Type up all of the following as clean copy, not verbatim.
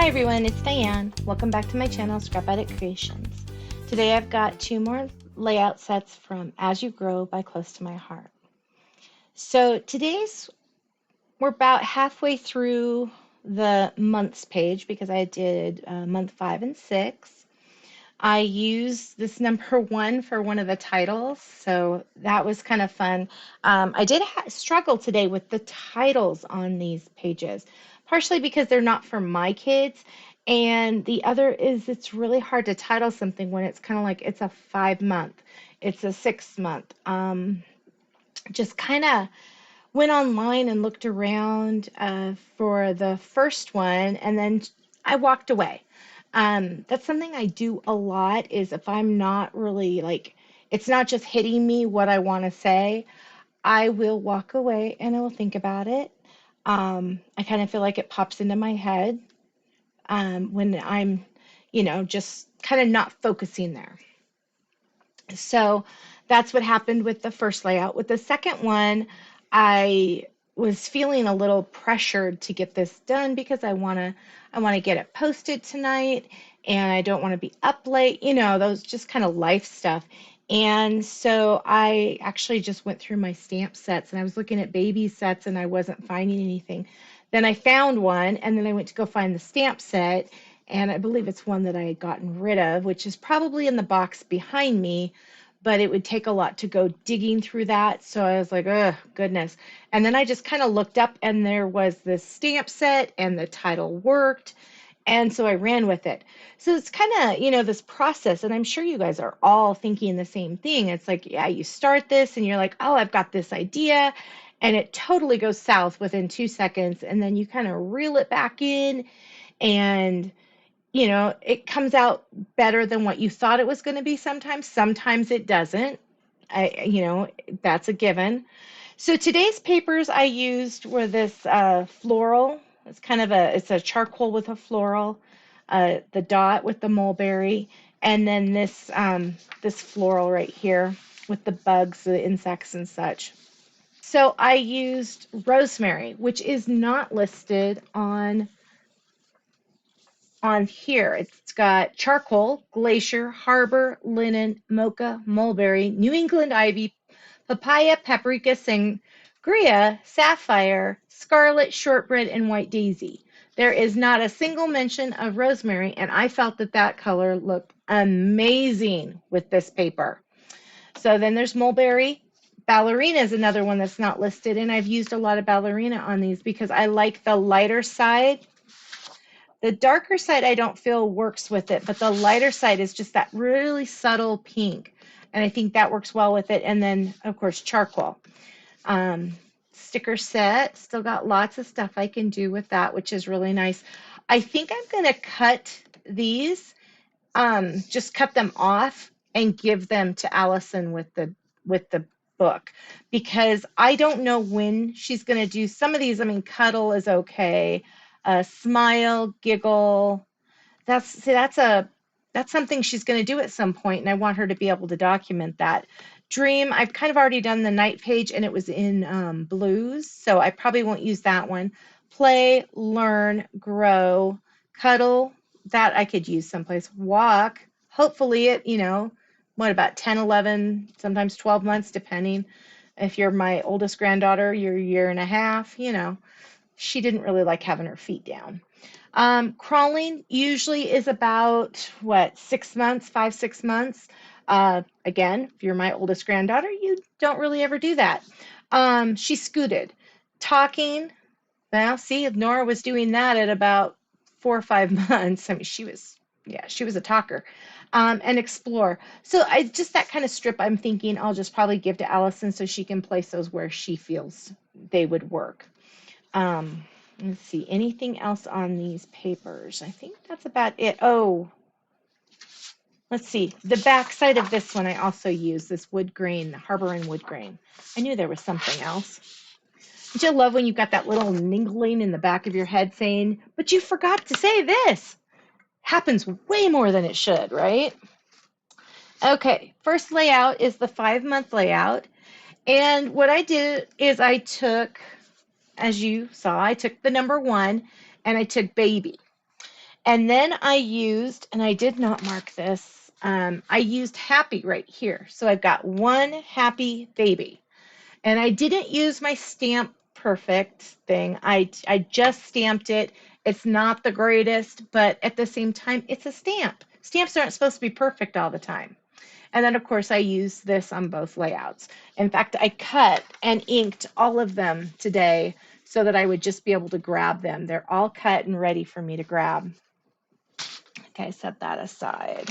everyone, it's Diane. Welcome back to my channel, Scrapbooking Creations. Today I've got 2 more layout sets from As You Grow by Close to My Heart. So we're about halfway through the months page because I did month 5 and 6. I used this number 1 for one of the titles, so that was kind of fun. I did struggle today with the titles on these pages, partially because they're not for my kids, and the other is it's really hard to title something when it's kind of like it's a 5-month, it's a 6-month. Just kind of went online and looked around for the first one, and then I walked away. That's something I do a lot is if I'm not really like, it's not just hitting me what I want to say, I will walk away and I will think about it. I kind of feel like it pops into my head when I'm, just kind of not focusing there. So that's what happened with the first layout. With the second one, I was feeling a little pressured to get this done because I want to get it posted tonight and I don't want to be up late, those just kind of life stuff. And so I actually just went through my stamp sets and I was looking at baby sets and I wasn't finding anything. Then I found one and then I went to go find the stamp set and I believe it's one that I had gotten rid of, which is probably in the box behind me, but it would take a lot to go digging through that. So I was like, oh, goodness. And then I just kind of looked up and there was this stamp set and the title worked. And so I ran with it. So it's kind of, this process. And I'm sure you guys are all thinking the same thing. It's like, yeah, you start this and you're like, oh, I've got this idea. And it totally goes south within 2 seconds. And then you kind of reel it back in and it comes out better than what you thought it was going to be sometimes. Sometimes it doesn't. That's a given. So today's papers I used were this floral. It's a charcoal with a floral, the dot with the mulberry, and then this floral right here with the bugs, the insects and such. So I used rosemary, which is not listed on here. It's got charcoal, glacier, harbor, linen, mocha, mulberry, New England ivy, papaya, paprika, sangria, sapphire, scarlet, shortbread, and white daisy. There is not a single mention of rosemary, and I felt that color looked amazing with this paper. So then there's mulberry. Ballerina is another one that's not listed, and I've used a lot of ballerina on these because I like the lighter side. The darker side I don't feel works with it, but the lighter side is just that really subtle pink. And I think that works well with it. And then, of course, charcoal. Sticker set, still got lots of stuff I can do with that, which is really nice. I think I'm going to cut these, just cut them off and give them to Allison with the book because I don't know when she's going to do some of these. I mean, cuddle is okay. Smile, giggle. That's something she's going to do at some point, and I want her to be able to document that. Dream, I've kind of already done the night page, and it was in blues, so I probably won't use that one. Play, learn, grow, cuddle, that I could use someplace. Walk, hopefully about 10, 11, sometimes 12 months, depending. If you're my oldest granddaughter, you're a year and a half, she didn't really like having her feet down. Crawling usually is about 6 months, 5, 6 months. Again, if you're my oldest granddaughter, you don't really ever do that. She scooted. Talking, well, see, Nora was doing that at about 4 or 5 months. I mean, she was a talker. And explore. So that kind of strip, I'm thinking I'll just probably give to Allison so she can place those where she feels they would work. Let's see, anything else on these papers? I think that's about it. Oh, let's see. The back side of this one I also use this wood grain, Harbor and wood grain. I knew there was something else. Don't you love when you've got that little niggling in the back of your head saying, but you forgot to say this? Happens way more than it should, right? Okay, first layout is the 5-month layout. And what I did is I took, as you saw, I took the number 1 and I took baby. And then I used, and I did not mark this, I used happy right here. So I've got one happy baby. And I didn't use my stamp perfect thing. I just stamped it. It's not the greatest, but at the same time, it's a stamp. Stamps aren't supposed to be perfect all the time. And then, of course, I used this on both layouts. In fact, I cut and inked all of them today so that I would just be able to grab them. They're all cut and ready for me to grab. Okay, set that aside.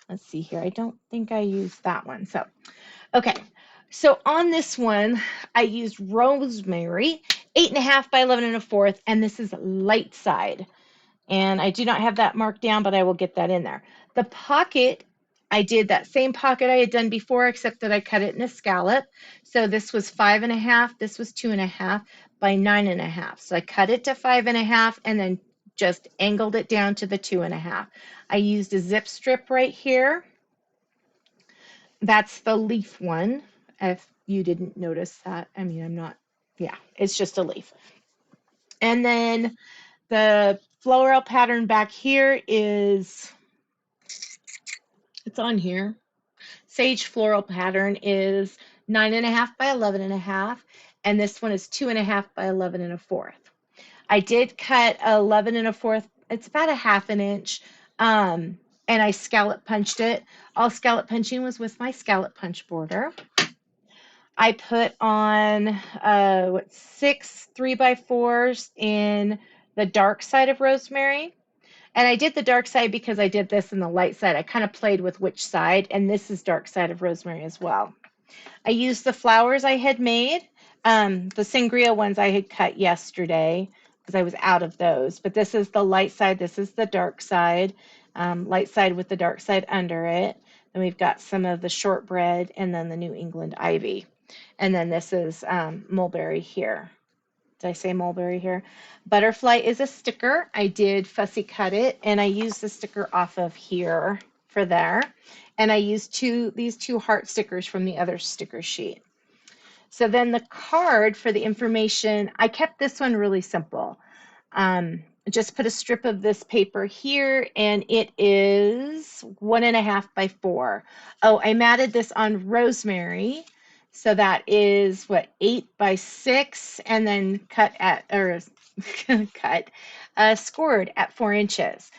Let's see here. I don't think I used that one. So, okay. So on this one, I used Rosemary, 8.5 by 11 1/4, and this is light side. And I do not have that marked down, but I will get that in there. The pocket, I did that same pocket I had done before, except that I cut it in a scallop. So this was 5.5, this was 2.5 by 9.5. So I cut it to 5.5 and then just angled it down to the 2.5. I used a zip strip right here. That's the leaf one. If you didn't notice that, I mean, yeah, it's just a leaf. And then the floral pattern back here is, it's on here. Sage floral pattern is 9.5 by 11.5, and this one is 2.5 by 11 1/4. I did cut 11 1/4. It's about a 1/2 inch, and I scallop punched it. All scallop punching was with my scallop punch border. I put on 6 3x4s in the dark side of Rosemary. And I did the dark side because I did this in the light side. I kind of played with which side, and this is dark side of Rosemary as well. I used the flowers I had made. The sangria ones I had cut yesterday because I was out of those. But this is the light side. This is the dark side. Light side with the dark side under it. Then we've got some of the shortbread and then the New England ivy. And then this is mulberry here. Did I say mulberry here? Butterfly is a sticker. I did fussy cut it, and I used the sticker off of here for there. And I used these two heart stickers from the other sticker sheet. So then the card for the information, I kept this one really simple. Just put a strip of this paper here, and it is 1.5 by 4. Oh, I matted this on Rosemary. So that is what, 8 by 6, and then scored at 4 inches.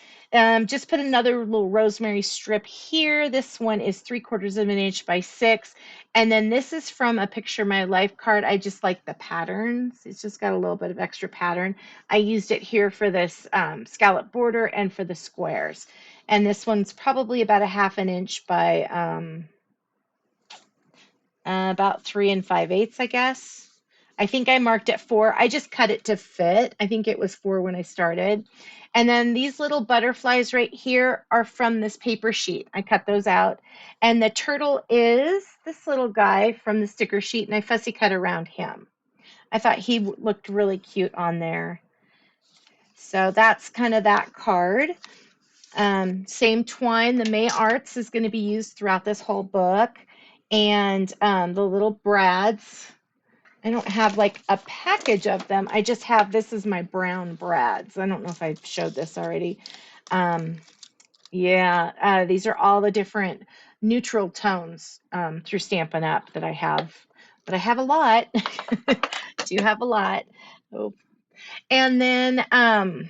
Just put another little rosemary strip here. This one is 3/4 of an inch by 6. And then this is from a Picture My Life card. I just like the patterns. It's just got a little bit of extra pattern. I used it here for this scallop border and for the squares. And this one's probably about a 1/2 inch by about 3 5/8, I guess. I think I marked it 4. I just cut it to fit. I think it was 4 when I started. And then these little butterflies right here are from this paper sheet. I cut those out. And the turtle is this little guy from the sticker sheet, and I fussy cut around him. I thought he looked really cute on there. So that's kind of that card. Same twine. The May Arts is going to be used throughout this whole book. And the little brads. I don't have like a package of them. I just have, this is my brown brads. I don't know if I showed this already. These are all the different neutral tones through Stampin' Up! That I have. But I have a lot. Do have a lot. Oh. And then, I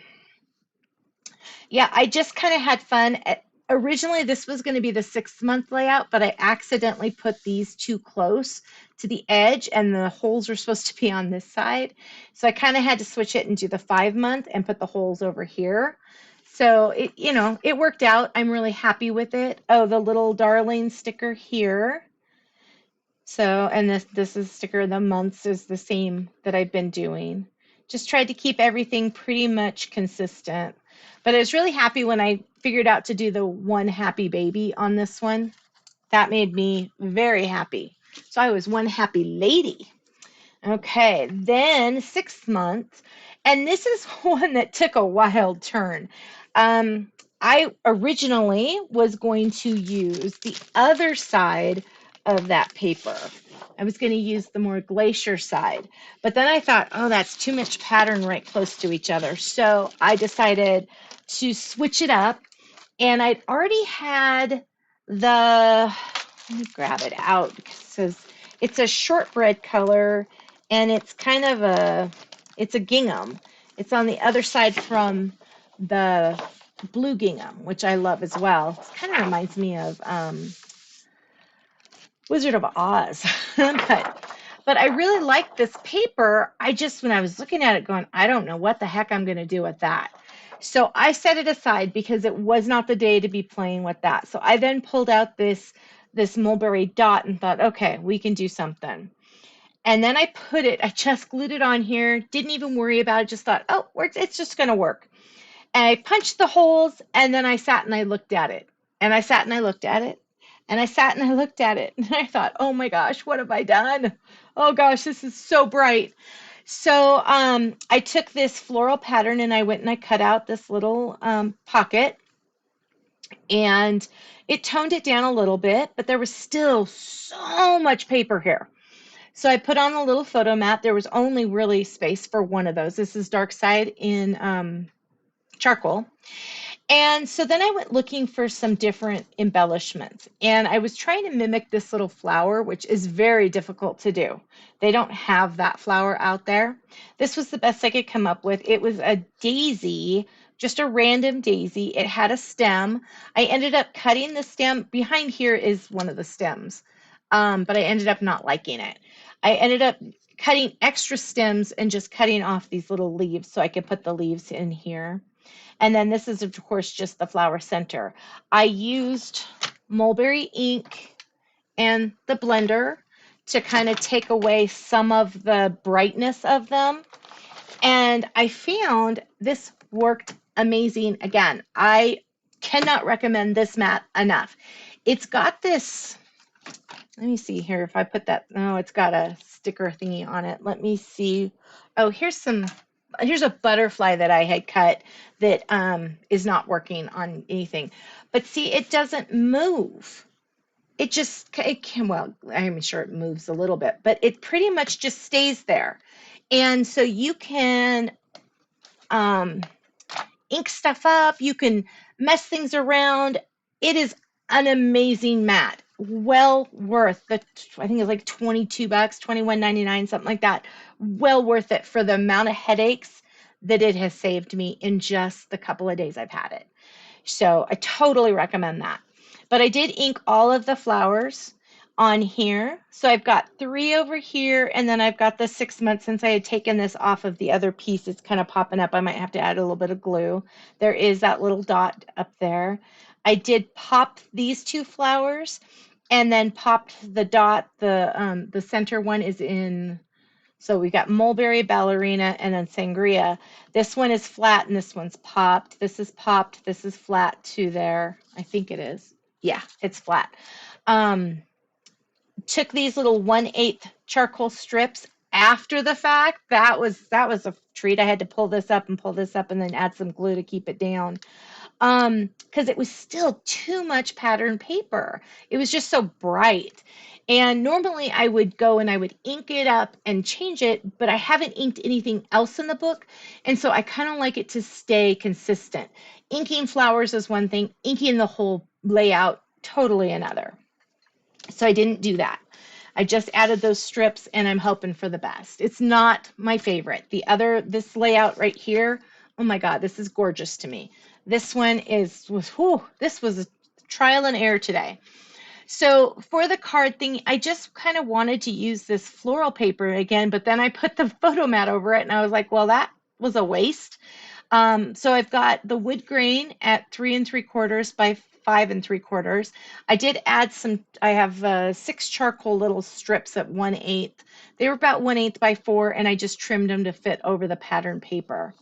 just kind of had fun. Originally, this was going to be the 6-month layout, but I accidentally put these too close to the edge, and the holes were supposed to be on this side. So I kind of had to switch it and do the 5-month and put the holes over here. So it worked out. I'm really happy with it. Oh, the little darling sticker here. So, and this is sticker, the months is the same that I've been doing. Just tried to keep everything pretty much consistent. But I was really happy when I figured out to do the one happy baby on this one. That made me very happy. So I was one happy lady. Okay, then 6 months. And this is one that took a wild turn. I originally was going to use the other side of that paper. I was going to use the more glacier side, but then I thought, oh, that's too much pattern right close to each other. So I decided to switch it up, and I'd already had the, let me grab it out because it's a shortbread color, and it's kind of it's a gingham. It's on the other side from the blue gingham, which I love as well. It kind of reminds me of Wizard of Oz. but I really like this paper. I just, when I was looking at it going, I don't know what the heck I'm going to do with that. So I set it aside because it was not the day to be playing with that. So I then pulled out this mulberry dot and thought, okay, we can do something. And then I just glued it on here, didn't even worry about it, just thought, oh, it's just going to work. And I punched the holes, and then I sat and I looked at it. And I sat and I looked at it. And I sat and I looked at it. And I thought, oh my gosh, what have I done? Oh gosh, this is so bright. So I took this floral pattern and I went and I cut out this little pocket, and it toned it down a little bit, but there was still so much paper here. So I put on a little photo mat. There was only really space for one of those. This is Dark Side in charcoal. And so then I went looking for some different embellishments, and I was trying to mimic this little flower, which is very difficult to do. They don't have that flower out there. This was the best I could come up with. It was a daisy, just a random daisy. It had a stem. I ended up cutting the stem. Behind here is one of the stems, but I ended up not liking it. I ended up cutting extra stems and just cutting off these little leaves so I could put the leaves in here. And then this is, of course, just the flower center. I used mulberry ink and the blender to kind of take away some of the brightness of them. And I found this worked amazing. Again, I cannot recommend this mat enough. It's got this, let me see here if I put that, no, it's got a sticker thingy on it. Let me see. Oh, here's a butterfly that I had cut that is not working on anything. But see, it doesn't move. It can, well, I'm sure it moves a little bit, but it pretty much just stays there. And so you can ink stuff up, you can mess things around. It is an amazing mat. Well worth I think it's like 22 bucks, 21.99, something like that. Well worth it for the amount of headaches that it has saved me in just the couple of days I've had it. So I totally recommend that. But I did ink all of the flowers on here. So I've got 3 over here, and then I've got the 6 months. Since I had taken this off of the other piece, it's kind of popping up. I might have to add a little bit of glue. There is that little dot up there. I did pop these 2 flowers and then popped the dot. The center one is in, so we got mulberry, ballerina, and then sangria. This one is flat and this one's popped. This is popped. This is flat to there. I think it is. Yeah, it's flat. Took these little 1/8 charcoal strips after the fact. That was a treat. I had to pull this up and then add some glue to keep it down. Because it was still too much pattern paper. It was just so bright. And normally I would go and I would ink it up and change it, but I haven't inked anything else in the book. And so I kind of like it to stay consistent. Inking flowers is one thing, inking the whole layout, totally another. So I didn't do that. I just added those strips, and I'm hoping for the best. It's not my favorite. This layout right here, oh my God, this is gorgeous to me. This one this was a trial and error today. So for the card thing, I just kind of wanted to use this floral paper again, but then I put the photo mat over it, and I was like, well, that was a waste. So I've got the wood grain at 3 3/4 by 5 3/4. I did add I have 6 charcoal little strips at 1/8. They were about 1/8 by 4, and I just trimmed them to fit over the pattern paper.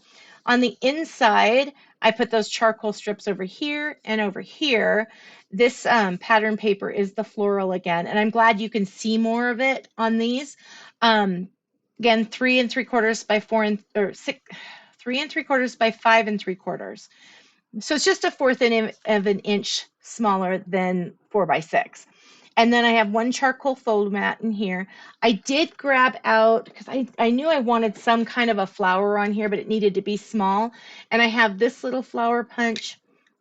On the inside, I put those charcoal strips over here and over here. This pattern paper is the floral again, and I'm glad you can see more of it on these. Again, 3 3/4 by 4 or 6. 3 3/4 by 5 3/4. So it's just 1/4 of an inch smaller than 4 by 6. And then I have one charcoal fold mat in here. I did grab out, because I knew I wanted some kind of a flower on here, but it needed to be small. And I have this little flower punch.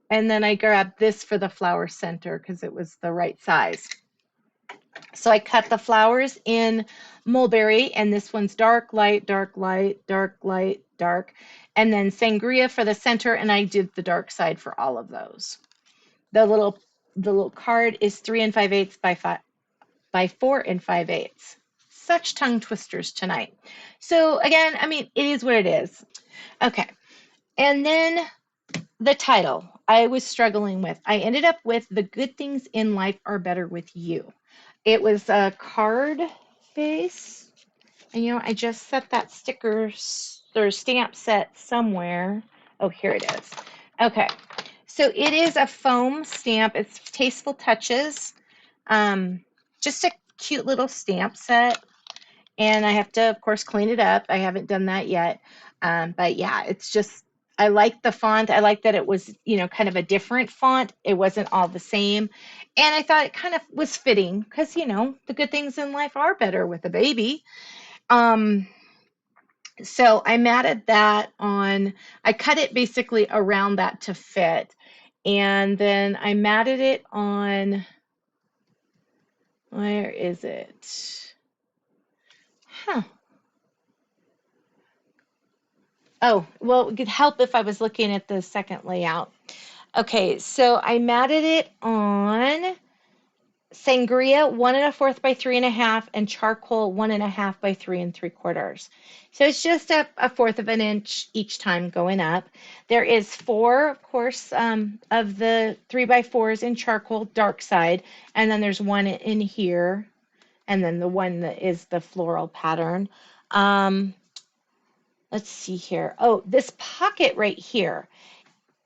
And then I grabbed this for the flower center because it was the right size. So I cut the flowers in mulberry, and this one's dark, light, dark, light, dark, light, dark. And then sangria for the center, and I did the dark side for all of those. The little card is 3 5/8 by 4 5/8. Such tongue twisters tonight. So again, I mean, it is what it is. Okay. And then the title I was struggling with. I ended up with "The Good Things in Life Are Better with You." It was a card face. And you know, I just set that sticker or stamp set somewhere. Oh, here it is. Okay. So it is a foam stamp. It's Tasteful Touches. Just a cute little stamp set. And I have to, of course, clean it up. I haven't done that yet. But yeah, it's just, I like the font. I like that it was, you know, kind of a different font. It wasn't all the same. And I thought it kind of was fitting because, you know, the good things in life are better with a baby. So I matted that on, I cut it basically around that to fit. And then I matted it on, where is it? Huh. Oh, well, it could help if I was looking at the second layout. Okay, so I matted it on sangria 1 1/4 by 3 1/2 and charcoal 1 1/2 by 3 3/4. So it's just a 1/4 of an inch each time going up. There is 4, of course, of the 3 by 4s in charcoal, dark side, and then there's one in here, and then the one that is the floral pattern. Let's see here. Oh, this pocket right here,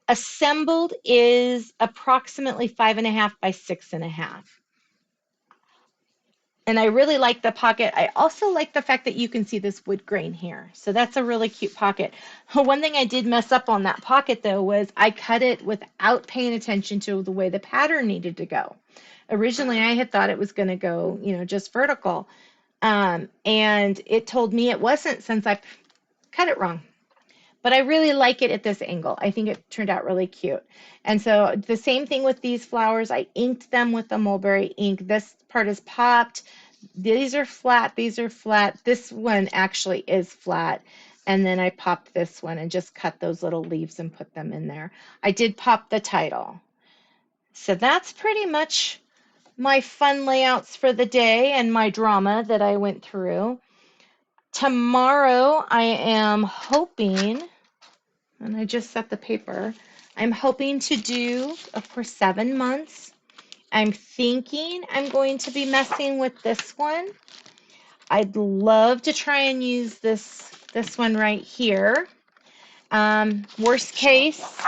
assembled, is approximately 5 1/2 by 6 1/2. And I really like the pocket. I also like the fact that you can see this wood grain here. So that's a really cute pocket. One thing I did mess up on that pocket, though, was I cut it without paying attention to the way the pattern needed to go. Originally, I had thought it was going to go, you know, just vertical. And it told me it wasn't, since I cut it wrong. But I really like it at this angle. I think it turned out really cute. And so the same thing with these flowers. I inked them with the mulberry ink. This part is popped. These are flat. These are flat. This one actually is flat. And then I popped this one and just cut those little leaves and put them in there. I did pop the title. So that's pretty much my fun layouts for the day and my drama that I went through. Tomorrow I am hoping, and I just set the paper, I'm hoping to do, of course, 7 months. I'm thinking I'm going to be messing with this one. I'd love to try and use this one right here. Worst case,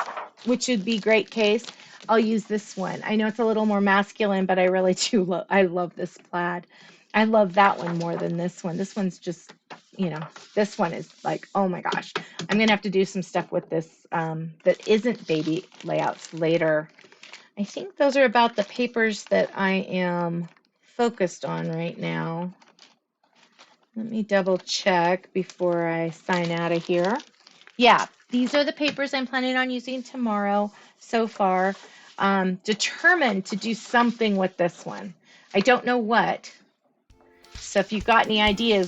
which would be great case, I'll use this one. I know it's a little more masculine, but I really do I love this plaid. I love that one more than this one. This one's just, you know, this one is like, oh my gosh. I'm going to have to do some stuff with this that isn't baby layouts later. I think those are about the papers that I am focused on right now. Let me double check before I sign out of here. Yeah, these are the papers I'm planning on using tomorrow so far. Determined to do something with this one. I don't know what. So if you've got any ideas,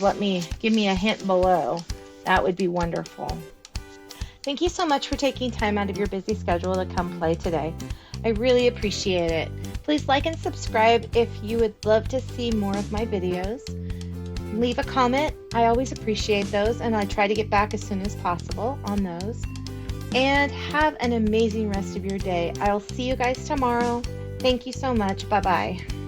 give me a hint below. That would be wonderful. Thank you so much for taking time out of your busy schedule to come play today. I really appreciate it. Please like and subscribe if you would love to see more of my videos. Leave a comment. I always appreciate those, and I try to get back as soon as possible on those. And have an amazing rest of your day. I'll see you guys tomorrow. Thank you so much. Bye-bye.